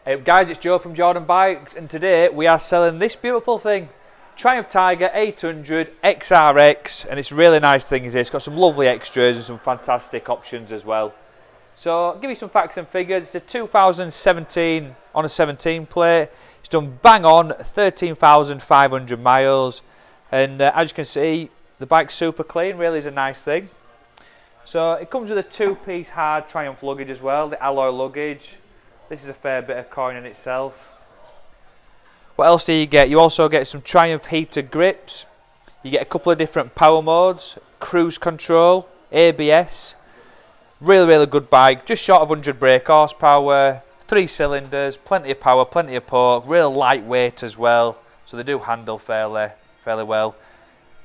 Hey up guys, it's Joe from Jordan Bikes, and today we are selling this beautiful thing, Triumph Tiger 800 XRX, and it's a really nice thing. It's got some lovely extras and some fantastic options as well. So I'll give you some facts and figures. It's a 2017 on a 17 plate. It's done bang on 13,500 miles, and as you can see, the bike's super clean. Really is a nice thing. So it comes with a two-piece hard Triumph luggage as well, the alloy luggage. This is a fair bit of coin in itself. What else do you get? You also get some Triumph heated grips. You get a couple of different power modes, cruise control, ABS. Really good bike, just short of 100 brake horsepower, 3 cylinders, plenty of power, plenty of torque, real lightweight as well. So they do handle fairly well.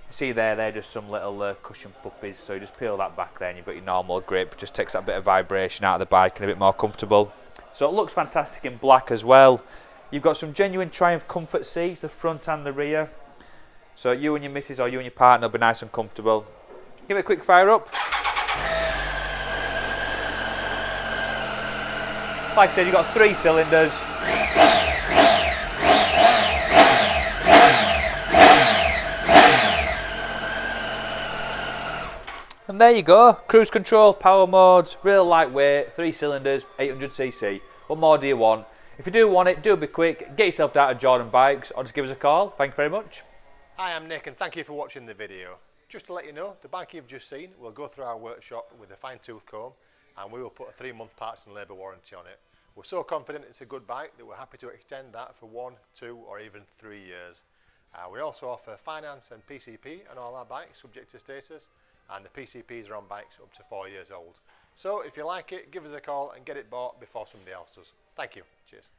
You see there, they're just some little cushion puppies. So you just peel that back there and you've got your normal grip. Just takes that bit of vibration out of the bike and a bit more comfortable. So it looks fantastic in black as well. You've got some genuine Triumph comfort seats, the front and the rear. So you and your missus or you and your partner will be nice and comfortable. Give it a quick fire up. Like I said, you've got 3 cylinders. And there you go, cruise control, power modes, real lightweight, 3 cylinders, 800cc. What more do you want? If you do want it, do be quick, get yourself down to Jordan Bikes or just give us a call. Thank you very much. Hi, I'm Nick and thank you for watching the video. Just to let you know, the bike you've just seen will go through our workshop with a fine tooth comb and we will put a 3-month parts and labour warranty on it. We're so confident it's a good bike that we're happy to extend that for 1, 2 or even 3 years. We also offer finance and PCP on all our bikes subject to status, and the PCPs are on bikes up to 4 years old. So if you like it, give us a call and get it bought before somebody else does. Thank you. Cheers.